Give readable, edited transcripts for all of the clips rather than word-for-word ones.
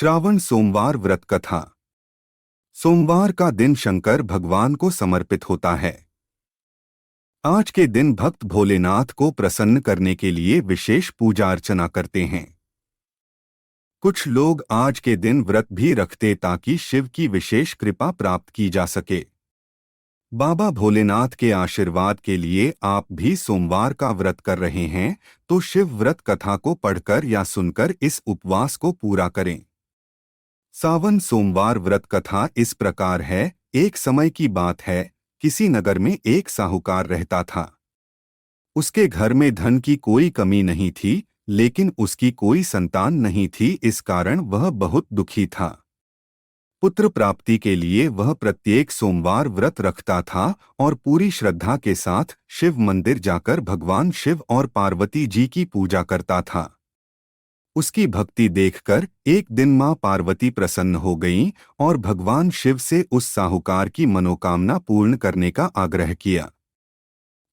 श्रावण सोमवार व्रत कथा। सोमवार का दिन शंकर भगवान को समर्पित होता है। आज के दिन भक्त भोलेनाथ को प्रसन्न करने के लिए विशेष पूजा अर्चना करते हैं। कुछ लोग आज के दिन व्रत भी रखते ताकि शिव की विशेष कृपा प्राप्त की जा सके। बाबा भोलेनाथ के आशीर्वाद के लिए आप भी सोमवार का व्रत कर रहे हैं तो शिव व्रत कथा को पढ़कर या सुनकर इस उपवास को पूरा करें। सावन सोमवार व्रत कथा इस प्रकार है। एक समय की बात है, किसी नगर में एक साहूकार रहता था। उसके घर में धन की कोई कमी नहीं थी, लेकिन उसकी कोई संतान नहीं थी। इस कारण वह बहुत दुखी था। पुत्र प्राप्ति के लिए वह प्रत्येक सोमवार व्रत रखता था और पूरी श्रद्धा के साथ शिव मंदिर जाकर भगवान शिव और पार्वती जी की पूजा करता था। उसकी भक्ति देखकर एक दिन मां पार्वती प्रसन्न हो गईं और भगवान शिव से उस साहूकार की मनोकामना पूर्ण करने का आग्रह किया।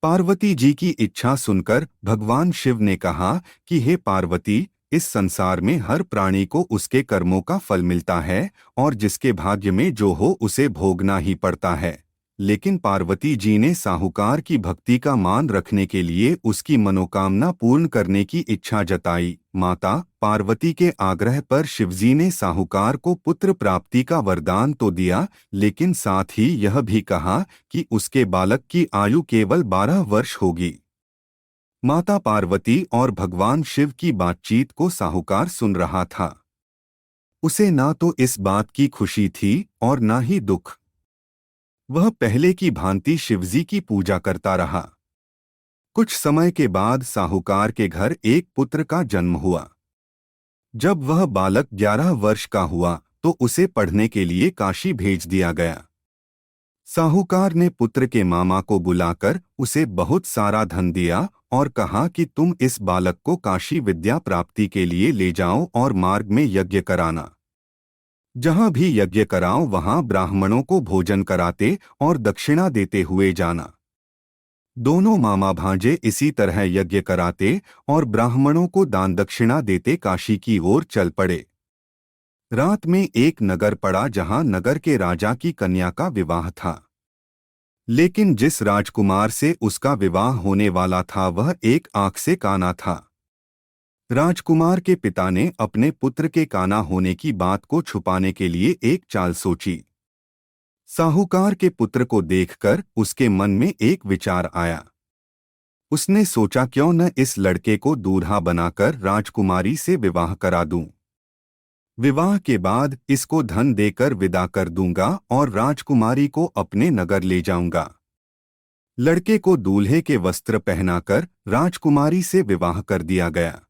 पार्वती जी की इच्छा सुनकर भगवान शिव ने कहा कि हे पार्वती, इस संसार में हर प्राणी को उसके कर्मों का फल मिलता है और जिसके भाग्य में जो हो उसे भोगना ही पड़ता है। लेकिन पार्वती जी ने साहूकार की भक्ति का मान रखने के लिए उसकी मनोकामना पूर्ण करने की इच्छा जताई। माता पार्वती के आग्रह पर शिवजी ने साहूकार को पुत्र प्राप्ति का वरदान तो दिया, लेकिन साथ ही यह भी कहा कि उसके बालक की आयु केवल 12 वर्ष होगी। माता पार्वती और भगवान शिव की बातचीत को साहूकार सुन रहा था। उसे ना तो इस बात की खुशी थी और ना ही दुख। वह पहले की भांति शिवजी की पूजा करता रहा। कुछ समय के बाद साहूकार के घर एक पुत्र का जन्म हुआ। जब वह बालक 11 वर्ष का हुआ तो उसे पढ़ने के लिए काशी भेज दिया गया। साहूकार ने पुत्र के मामा को बुलाकर उसे बहुत सारा धन दिया और कहा कि तुम इस बालक को काशी विद्या प्राप्ति के लिए ले जाओ और मार्ग में यज्ञ कराना। जहां भी यज्ञ कराओ वहां ब्राह्मणों को भोजन कराते और दक्षिणा देते हुए जाना। दोनों मामा भांजे इसी तरह यज्ञ कराते और ब्राह्मणों को दान दक्षिणा देते काशी की ओर चल पड़े। रात में एक नगर पड़ा जहां नगर के राजा की कन्या का विवाह था। लेकिन जिस राजकुमार से उसका विवाह होने वाला था वह एक आंख से काना था। राजकुमार के पिता ने अपने पुत्र के काना होने की बात को छुपाने के लिए एक चाल सोची। साहूकार के पुत्र को देखकर उसके मन में एक विचार आया। उसने सोचा क्यों न इस लड़के को दूल्हा बनाकर राजकुमारी से विवाह करा दूं। विवाह के बाद इसको धन देकर विदा कर दूंगा और राजकुमारी को अपने नगर ले जाऊंगा। लड़के को दूल्हे के वस्त्र पहनाकर राजकुमारी से विवाह कर दिया गया।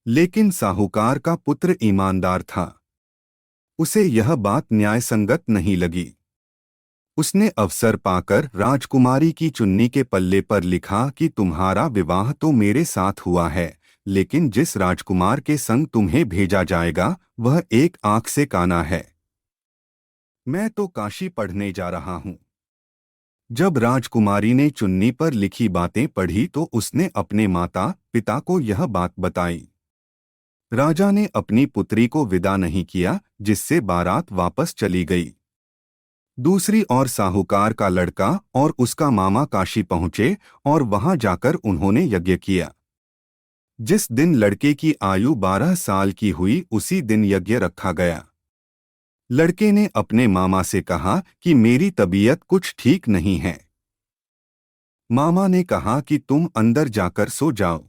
लेकिन साहूकार का पुत्र ईमानदार था। उसे यह बात न्यायसंगत नहीं लगी। उसने अवसर पाकर राजकुमारी की चुन्नी के पल्ले पर लिखा कि तुम्हारा विवाह तो मेरे साथ हुआ है, लेकिन जिस राजकुमार के संग तुम्हें भेजा जाएगा वह एक आंख से काना है। मैं तो काशी पढ़ने जा रहा हूं। जब राजकुमारी ने चुन्नी पर लिखी बातें पढ़ी तो उसने अपने माता पिता को यह बात बताई। राजा ने अपनी पुत्री को विदा नहीं किया, जिससे बारात वापस चली गई। दूसरी ओर साहूकार का लड़का और उसका मामा काशी पहुंचे और वहां जाकर उन्होंने यज्ञ किया। जिस दिन लड़के की आयु 12 साल की हुई उसी दिन यज्ञ रखा गया। लड़के ने अपने मामा से कहा कि मेरी तबीयत कुछ ठीक नहीं है। मामा ने कहा कि तुम अंदर जाकर सो जाओ।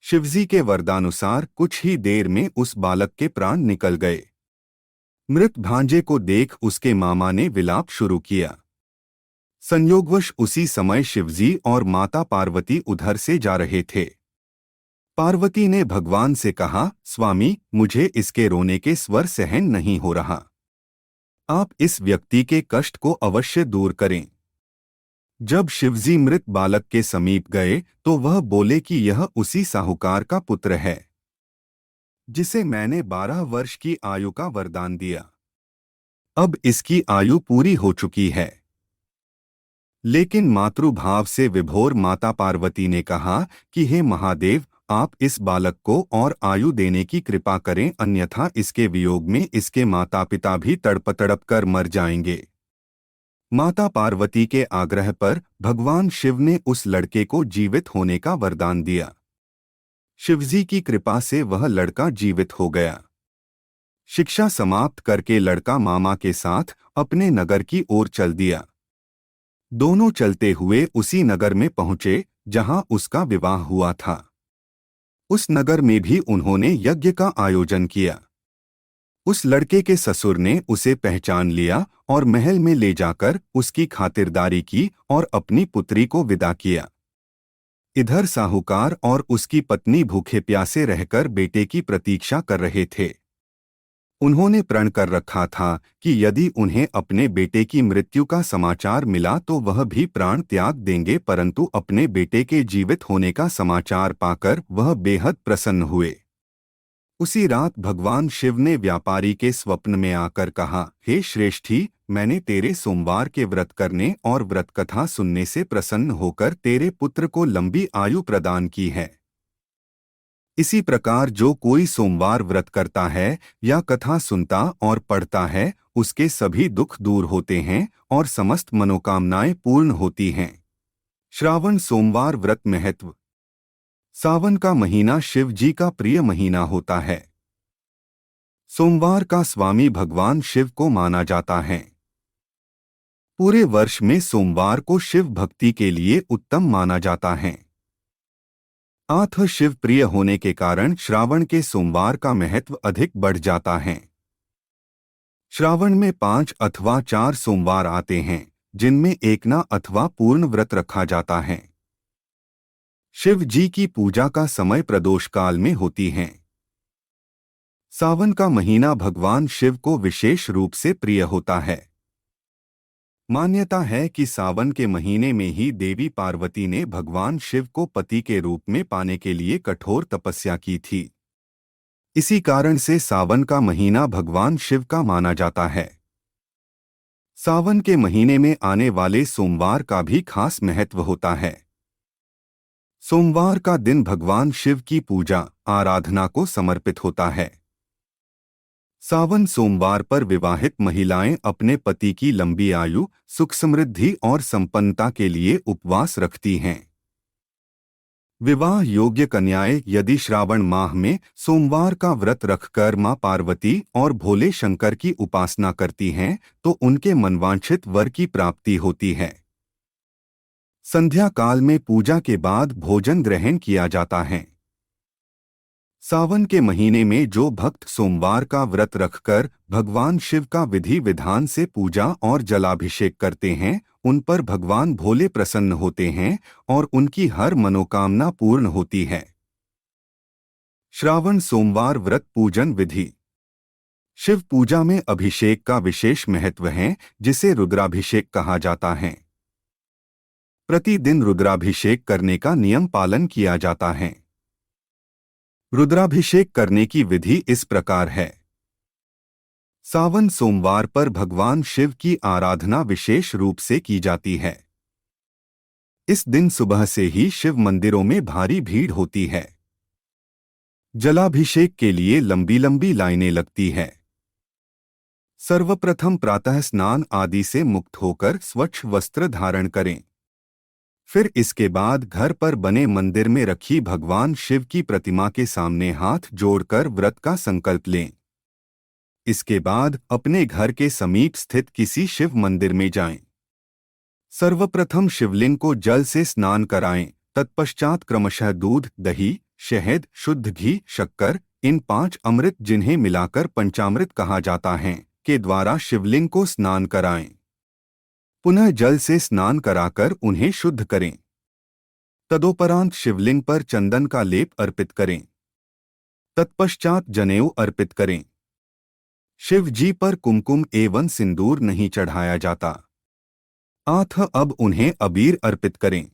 शिवजी के वरदानुसार कुछ ही देर में उस बालक के प्राण निकल गए। मृत भांजे को देख उसके मामा ने विलाप शुरू किया। संयोगवश उसी समय शिवजी और माता पार्वती उधर से जा रहे थे। पार्वती ने भगवान से कहा, स्वामी, मुझे इसके रोने के स्वर सहन नहीं हो रहा। आप इस व्यक्ति के कष्ट को अवश्य दूर करें। जब शिवजी मृत बालक के समीप गए तो वह बोले कि यह उसी साहूकार का पुत्र है जिसे मैंने 12 वर्ष की आयु का वरदान दिया। अब इसकी आयु पूरी हो चुकी है। लेकिन मातृभाव से विभोर माता पार्वती ने कहा कि हे महादेव, आप इस बालक को और आयु देने की कृपा करें, अन्यथा इसके वियोग में इसके माता पिता भी तड़प तड़प कर मर जाएंगे। माता पार्वती के आग्रह पर भगवान शिव ने उस लड़के को जीवित होने का वरदान दिया। शिवजी की कृपा से वह लड़का जीवित हो गया। शिक्षा समाप्त करके लड़का मामा के साथ अपने नगर की ओर चल दिया। दोनों चलते हुए उसी नगर में पहुंचे जहां उसका विवाह हुआ था। उस नगर में भी उन्होंने यज्ञ का आयोजन किया। उस लड़के के ससुर ने उसे पहचान लिया और महल में ले जाकर उसकी खातिरदारी की और अपनी पुत्री को विदा किया। इधर साहूकार और उसकी पत्नी भूखे प्यासे रहकर बेटे की प्रतीक्षा कर रहे थे। उन्होंने प्रण कर रखा था कि यदि उन्हें अपने बेटे की मृत्यु का समाचार मिला तो वह भी प्राण त्याग देंगे, परंतु अपने बेटे के जीवित होने का समाचार पाकर वह बेहद प्रसन्न हुए। उसी रात भगवान शिव ने व्यापारी के स्वप्न में आकर कहा, हे श्रेष्ठी, मैंने तेरे सोमवार के व्रत करने और व्रत कथा सुनने से प्रसन्न होकर तेरे पुत्र को लंबी आयु प्रदान की है। इसी प्रकार जो कोई सोमवार व्रत करता है या कथा सुनता और पढ़ता है, उसके सभी दुख दूर होते हैं और समस्त मनोकामनाएं पूर्ण होती हैं। श्रावण सोमवार व्रत महत्व। सावन का महीना शिव जी का प्रिय महीना होता है। सोमवार का स्वामी भगवान शिव को माना जाता है। पूरे वर्ष में सोमवार को शिव भक्ति के लिए उत्तम माना जाता है। आथ शिव प्रिय होने के कारण श्रावण के सोमवार का महत्व अधिक बढ़ जाता है। श्रावण में 5 अथवा 4 सोमवार आते हैं जिनमें एकना अथवा पूर्ण व्रत रखा जाता है। शिव जी की पूजा का समय प्रदोष काल में होती है। सावन का महीना भगवान शिव को विशेष रूप से प्रिय होता है। मान्यता है कि सावन के महीने में ही देवी पार्वती ने भगवान शिव को पति के रूप में पाने के लिए कठोर तपस्या की थी। इसी कारण से सावन का महीना भगवान शिव का माना जाता है। सावन के महीने में आने वाले सोमवार का भी खास महत्व होता है। सोमवार का दिन भगवान शिव की पूजा आराधना को समर्पित होता है। सावन सोमवार पर विवाहित महिलाएं अपने पति की लंबी आयु, सुख समृद्धि और संपन्नता के लिए उपवास रखती हैं। विवाह योग्य कन्याएं यदि श्रावण माह में सोमवार का व्रत रखकर मां पार्वती और भोले शंकर की उपासना करती हैं तो उनके मनवांछित वर की प्राप्ति होती है। संध्या काल में पूजा के बाद भोजन ग्रहण किया जाता है। सावन के महीने में जो भक्त सोमवार का व्रत रखकर भगवान शिव का विधि विधान से पूजा और जलाभिषेक करते हैं, उन पर भगवान भोले प्रसन्न होते हैं और उनकी हर मनोकामना पूर्ण होती है। श्रावण सोमवार व्रत पूजन विधि। शिव पूजा में अभिषेक का विशेष महत्व है, जिसे रुद्राभिषेक कहा जाता है। प्रतिदिन रुद्राभिषेक करने का नियम पालन किया जाता है। रुद्राभिषेक करने की विधि इस प्रकार है। सावन सोमवार पर भगवान शिव की आराधना विशेष रूप से की जाती है। इस दिन सुबह से ही शिव मंदिरों में भारी भीड़ होती है। जलाभिषेक के लिए लंबी लंबी लाइनें लगती है। सर्वप्रथम प्रातः स्नान आदि से मुक्त होकर स्वच्छ वस्त्र धारण करें। फिर इसके बाद घर पर बने मंदिर में रखी भगवान शिव की प्रतिमा के सामने हाथ जोड़कर व्रत का संकल्प लें। इसके बाद अपने घर के समीप स्थित किसी शिव मंदिर में जाएं। सर्वप्रथम शिवलिंग को जल से स्नान कराएं, तत्पश्चात क्रमशः दूध, दही, शहद, शुद्ध घी, शक्कर, इन 5 अमृत जिन्हें मिलाकर पंचामृत कहा जाता है, के द्वारा शिवलिंग को स्नान कराएं। पुनः जल से स्नान कराकर उन्हें शुद्ध करें। तदोपरांत शिवलिंग पर चंदन का लेप अर्पित करें। तत्पश्चात जनेऊ अर्पित करें। शिव जी पर कुमकुम एवं सिंदूर नहीं चढ़ाया जाता। आथ अब उन्हें अबीर अर्पित करें।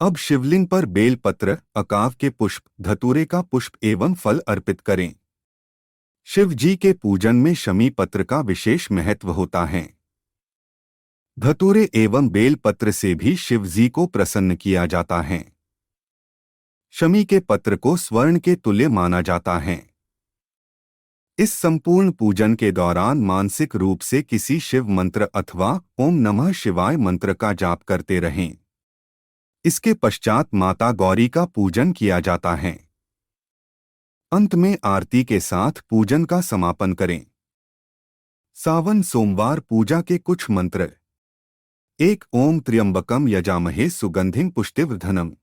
अब शिवलिंग पर बेलपत्र, अकाव के पुष्प, धतूरे का पुष्प एवं फल अर्पित करें। शिव जी के पूजन में शमी पत्र का विशेष महत्व होता है। धतूरे एवं बेल पत्र से भी शिव जी को प्रसन्न किया जाता है। शमी के पत्र को स्वर्ण के तुल्य माना जाता है। इस संपूर्ण पूजन के दौरान मानसिक रूप से किसी शिव मंत्र अथवा ओम नमः शिवाय मंत्र का जाप करते रहें। इसके पश्चात माता गौरी का पूजन किया जाता है। अंत में आरती के साथ पूजन का समापन करें। सावन सोमवार पूजा के कुछ मंत्र। 1 ओम त्र्यंबकम यजामहे सुगंधिं पुष्टिवर्धनम्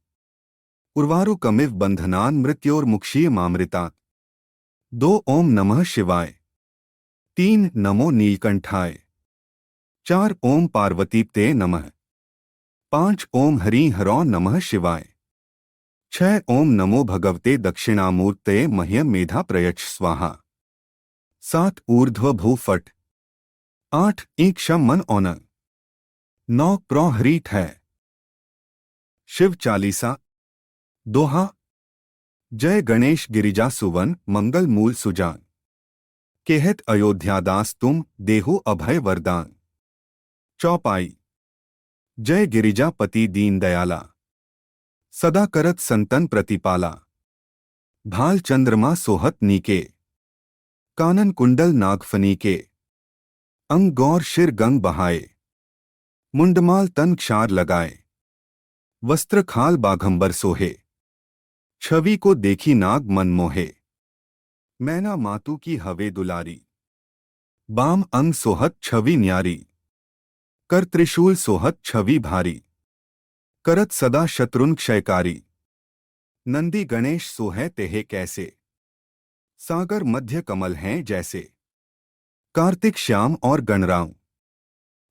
उर्वारुकमिव बंधनान् मृत्योर्मुक्षीयमामृतात्। 2 ओम नमः शिवाय। 3 नमो नीलकंठाय। 4 ओम पार्वतीप्ते नमः। 5 ओम हरिं हरौ नमः शिवाय। 6 ओम नमो भगवते दक्षिणामूर्तये मह्यं मेधा प्रयच्छ स्वाहा। 7 ऊर्ध्व भू फट। 8 एक शम मन ओन। 9 प्रो हरीठ है। शिव चालीसा। दोहा। जय गणेश गिरिजा सुवन मंगल मूल सुजान। केहत अयोध्यादास तुम देहु अभय वरदान। चौपाई। जय गिरिजापति दीन दयाला। सदा करत संतन प्रतिपाला। भाल चंद्रमा सोहत नीके। कानन कुंडल नागफनी के। अंग गौर शिर गंग बहाए। मुंडमाल तन क्षार लगाए। वस्त्र खाल बाघंबर सोहे। छवि को देखी नाग मन मोहे। मैना मातू की हवे दुलारी। बाम अंग सोहत छवि न्यारी। कर त्रिशूल सोहत छवि भारी। करत सदा शत्रुन क्षयकारी। नंदी गणेश सोहे तेहे कैसे। सागर मध्य कमल हैं जैसे। कार्तिक श्याम और गणराव।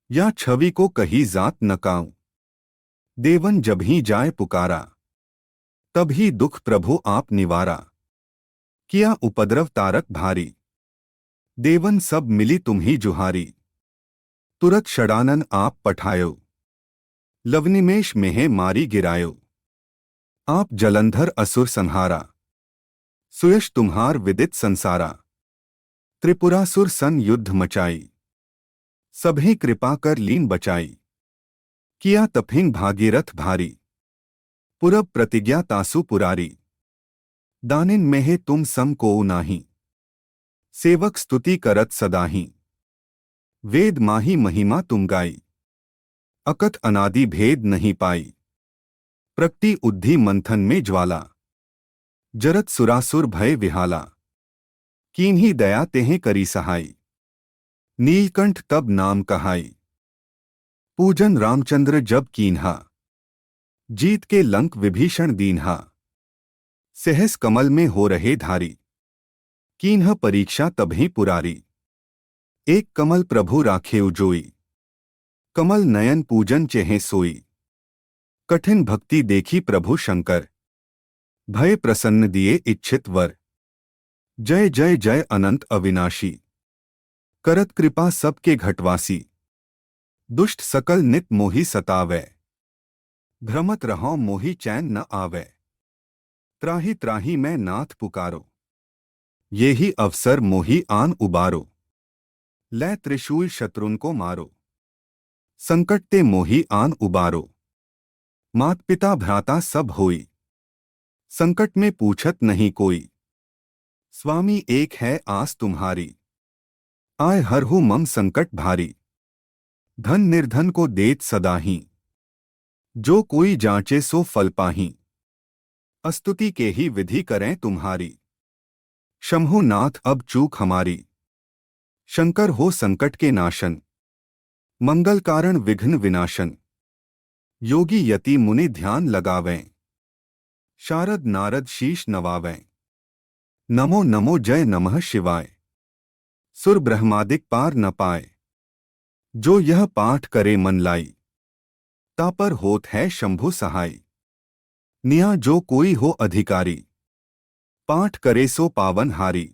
या छवि को कही जात नकाऊं। देवन जब ही जाए पुकारा। तब ही दुख प्रभु आप निवारा। किया उपद्रव तारक भारी। देवन सब मिली तुम ही जुहारी। तुरत षडानन आप पठायो। लवनिमेष मेहे मारी गिरायो। आप जलंधर असुर संहारा। सुयश तुम्हार विदित संसारा। त्रिपुरासुर सन युद्ध मचाई। सभी कृपा कर लीन बचाई। किया तपिंग भागीरथ भारी। पुरब प्रतिज्ञा तासु पुरारी। दानिन मेहे तुम सम को नाही। सेवक स्तुति करत सदाही। वेद माही महिमा तुम गाई। अकथ अनादि भेद नहीं पाई। प्रकटी उद्धि मंथन में ज्वाला। जरत सुरासुर भय विहाला। कीन्ही दया तेहे करी सहाई। नीलकंठ तब नाम कहाई। पूजन रामचंद्र जब कीन्हा। जीत के लंक विभीषण दीन्हा। सहस कमल में हो रहे धारी। कीन्ह परीक्षा तबहि पुरारी। एक कमल प्रभु राखे उजोई। कमल नयन पूजन चेहे सोई। कठिन भक्ति देखी प्रभु शंकर। भय प्रसन्न दिए इच्छित वर। जय जय जय अनंत अविनाशी। करत कृपा सबके घटवासी। दुष्ट सकल नित मोहि सतावै। भ्रमत रहो मोहि चैन न आवे। त्राहि त्राहि मैं नाथ पुकारो। ये ही अवसर मोहि आन उबारो। लै त्रिशूल शत्रुन को मारो। संकट ते मोहि आन उबारो। मात पिता भ्राता सब होई। संकट में पूछत नहीं कोई। स्वामी एक है आस तुम्हारी। आय हरहु मम संकट भारी। धन निर्धन को देत सदाही। जो कोई जांचे सो फल पाही। अस्तुति के ही विधि करें तुम्हारी। शंभु नाथ अब चूक हमारी। शंकर हो संकट के नाशन। मंगल कारण विघ्न विनाशन। योगी यति मुनि ध्यान लगावें। शारद नारद शीश नवावें। नमो नमो जय नमः शिवाय। सुर ब्रह्मादिक पार न पाए। जो यह पाठ करे मन लाई। तापर होत है शंभु सहाय। निया जो कोई हो अधिकारी। पाठ करे सो पावन हारी।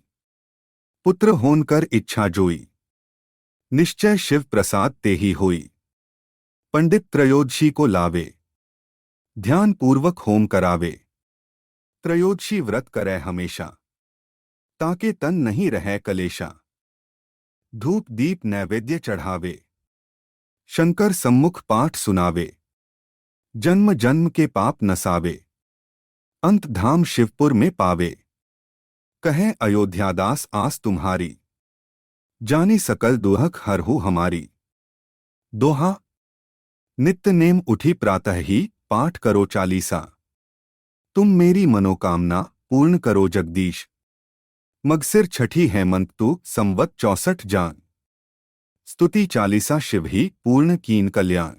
पुत्र होनकर इच्छा जोई। निश्चय शिव प्रसाद तेही होई। पंडित त्रयोदशी को लावे। ध्यान पूर्वक होम करावे। त्रयोदशी व्रत करे हमेशा। ताके तन नहीं रहे कलेशा। धूप दीप नैवेद्य चढ़ावे। शंकर सम्मुख पाठ सुनावे। जन्म जन्म के पाप नसावे। अंत धाम शिवपुर में पावे। कहें अयोध्यादास आस तुम्हारी, जानी सकल दुहक हरहु हमारी। दोहा। नित्य नेम उठी प्रातः ही, पाठ करो चालीसा। तुम मेरी मनोकामना पूर्ण करो जगदीश। मगसिर छठी हेमंत तु संवत 64 जान। स्तुति चालीसा शिव ही पूर्ण कीन कल्याण।